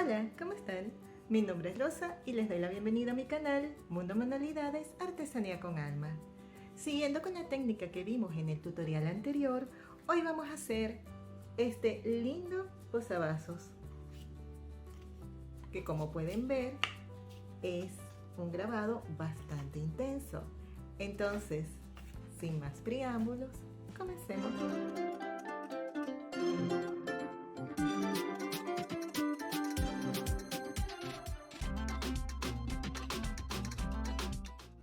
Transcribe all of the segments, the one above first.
Hola, ¿cómo están? Mi nombre es Rosa y les doy la bienvenida a mi canal Mundo Manualidades Artesanía con Alma. Siguiendo con la técnica que vimos en el tutorial anterior, hoy vamos a hacer este lindo posavasos que, como pueden ver, es un grabado bastante intenso. Entonces, sin más preámbulos, comencemos.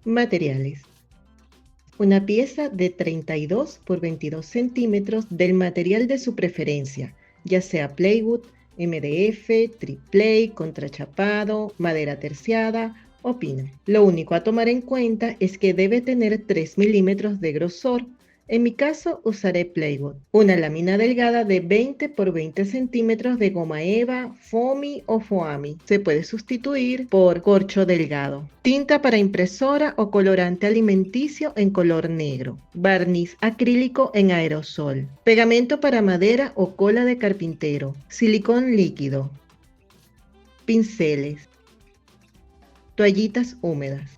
Materiales: una pieza de 32 por 22 centímetros del material de su preferencia, ya sea plywood, MDF, triplay, contrachapado, madera terciada o pino. Lo único a tomar en cuenta es que debe tener 3 milímetros de grosor. En mi caso usaré plywood. Una lámina delgada de 20 por 20 centímetros de goma eva, foamy o foamy. Se puede sustituir por corcho delgado. Tinta para impresora o colorante alimenticio en color negro. Barniz acrílico en aerosol. Pegamento para madera o cola de carpintero. Silicón líquido. Pinceles. Toallitas húmedas.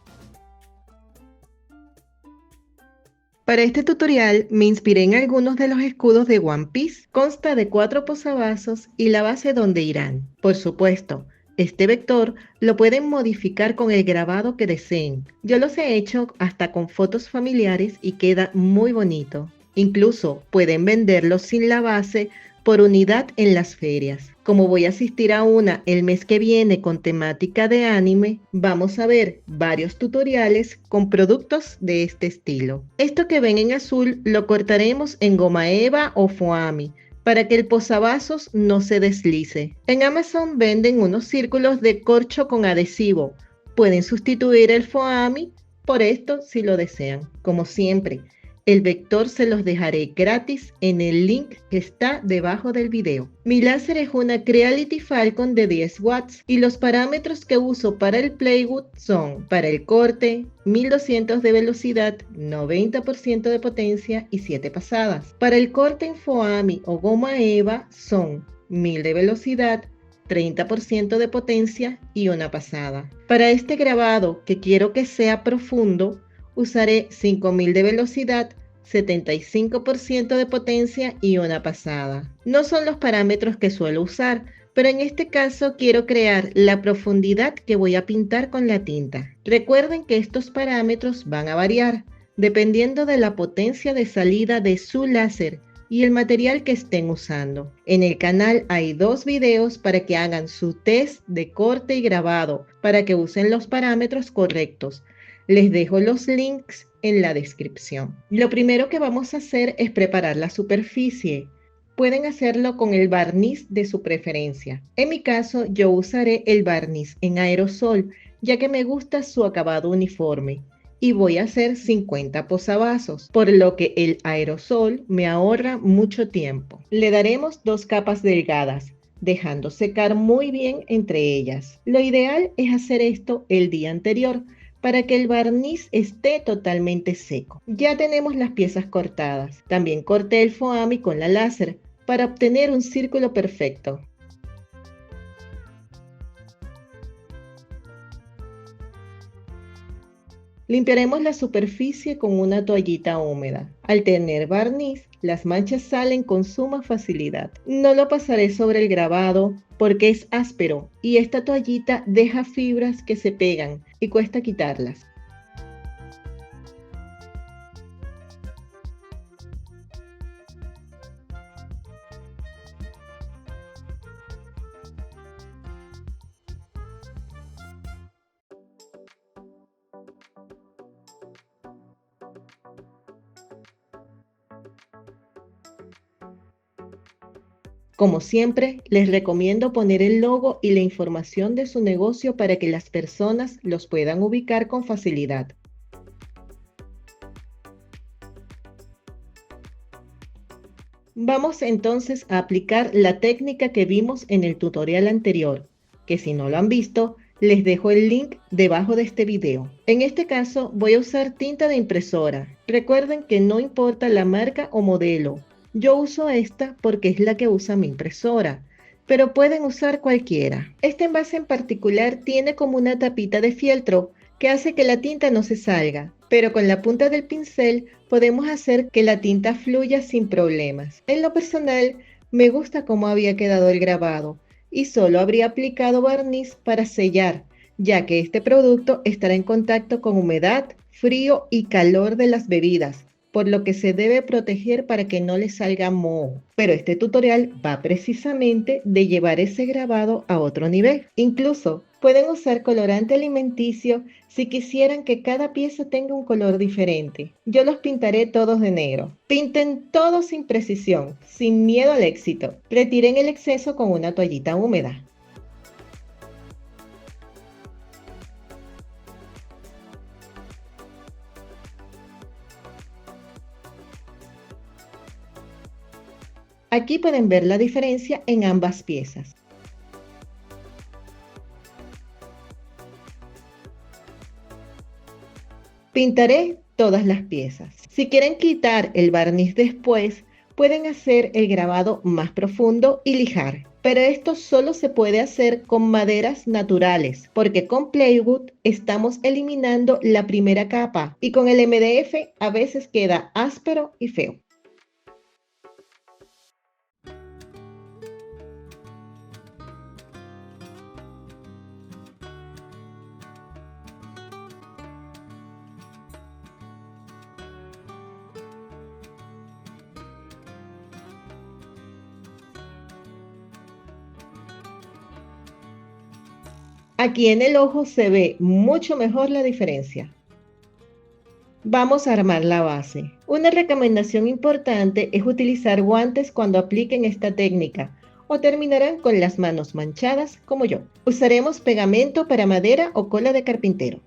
Para este tutorial me inspiré en algunos de los escudos de One Piece. Consta de 4 posavasos y la base donde irán. Por supuesto, este vector lo pueden modificar con el grabado que deseen. Yo los he hecho hasta con fotos familiares y queda muy bonito. Incluso pueden venderlos sin la base por unidad en las ferias. Como voy a asistir a una el mes que viene con temática de anime, vamos a ver varios tutoriales con productos de este estilo. Esto que ven en azul lo cortaremos en goma eva o foamy para que el posavasos no se deslice. En Amazon venden unos círculos de corcho con adhesivo. Pueden sustituir el foamy por esto si lo desean. Como siempre, el vector se los dejaré gratis en el link que está debajo del video. Mi láser es una Creality Falcon de 10 watts y los parámetros que uso para el plywood son: para el corte, 1200 de velocidad, 90% de potencia y 7 pasadas. Para el corte en foamy o goma eva son 1000 de velocidad, 30% de potencia y una pasada. Para este grabado, que quiero que sea profundo, usaré 5000 de velocidad, 75% de potencia y una pasada. No son los parámetros que suelo usar, pero en este caso quiero crear la profundidad que voy a pintar con la tinta. Recuerden que estos parámetros van a variar dependiendo de la potencia de salida de su láser y el material que estén usando. En el canal hay 2 videos para que hagan su test de corte y grabado, para que usen los parámetros correctos. Les dejo los links en la descripción. Lo primero que vamos a hacer es preparar la superficie. Pueden hacerlo con el barniz de su preferencia. En mi caso, yo usaré el barniz en aerosol, ya que me gusta su acabado uniforme. Y voy a hacer 50 posavasos, por lo que el aerosol me ahorra mucho tiempo. Le daremos 2 capas delgadas, dejando secar muy bien entre ellas. Lo ideal es hacer esto el día anterior, para que el barniz esté totalmente seco. Ya tenemos las piezas cortadas. También corté el foamy con la láser para obtener un círculo perfecto. Limpiaremos la superficie con una toallita húmeda. Al tener barniz, las manchas salen con suma facilidad. No lo pasaré sobre el grabado porque es áspero y esta toallita deja fibras que se pegan y cuesta quitarlas. Como siempre, les recomiendo poner el logo y la información de su negocio para que las personas los puedan ubicar con facilidad. Vamos entonces a aplicar la técnica que vimos en el tutorial anterior, que si no lo han visto, les dejo el link debajo de este video. En este caso voy a usar tinta de impresora. Recuerden que no importa la marca o modelo. Yo uso esta porque es la que usa mi impresora. pero pueden usar cualquiera. Este envase en particular tiene como una tapita de fieltro que hace que la tinta no se salga, pero con la punta del pincel podemos hacer que la tinta fluya sin problemas. En lo personal, me gusta cómo había quedado el grabado y solo habría aplicado barniz para sellar, ya que este producto estará en contacto con humedad, frío y calor de las bebidas, por lo que se debe proteger para que no le salga moho. Pero este tutorial va precisamente de llevar ese grabado a otro nivel. Incluso pueden usar colorante alimenticio si quisieran que cada pieza tenga un color diferente. Yo los pintaré todos de negro. Pinten todos sin precisión, sin miedo al éxito. Retiren el exceso con una toallita húmeda. Aquí pueden ver la diferencia en ambas piezas. Pintaré todas las piezas. Si quieren quitar el barniz después, pueden hacer el grabado más profundo y lijar. Pero esto solo se puede hacer con maderas naturales, porque con Playwood estamos eliminando la primera capa y con el MDF a veces queda áspero y feo. Aquí en el ojo se ve mucho mejor la diferencia. Vamos a armar la base. Una recomendación importante es utilizar guantes cuando apliquen esta técnica o terminarán con las manos manchadas como yo. Usaremos pegamento para madera o cola de carpintero.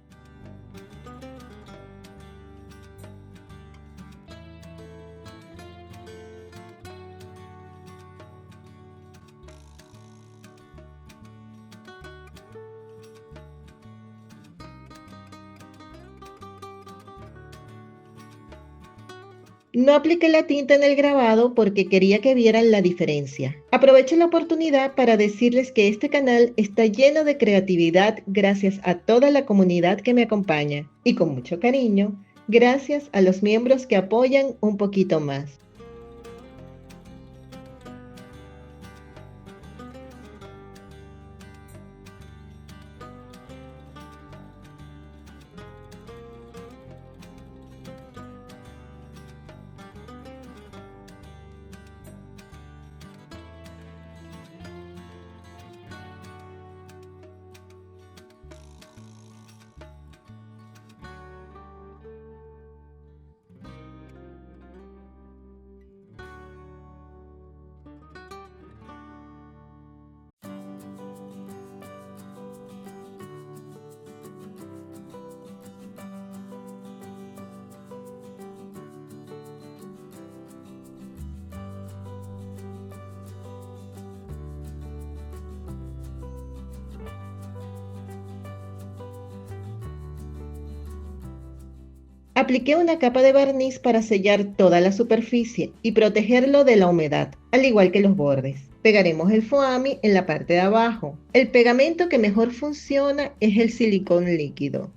No apliqué la tinta en el grabado porque quería que vieran la diferencia. Aprovecho la oportunidad para decirles que este canal está lleno de creatividad gracias a toda la comunidad que me acompaña y con mucho cariño, gracias a los miembros que apoyan un poquito más. Apliqué una capa de barniz para sellar toda la superficie y protegerlo de la humedad, al igual que los bordes. Pegaremos el foamy en la parte de abajo. El pegamento que mejor funciona es el silicón líquido.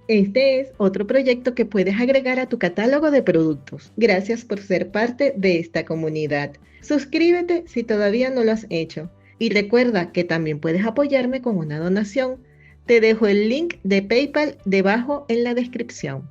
Este es otro proyecto que puedes agregar a tu catálogo de productos. Gracias por ser parte de esta comunidad. Suscríbete si todavía no lo has hecho. Y recuerda que también puedes apoyarme con una donación. Te dejo el link de PayPal debajo en la descripción.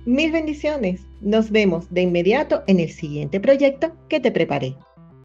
Mil bendiciones. Nos vemos de inmediato en el siguiente proyecto que te preparé.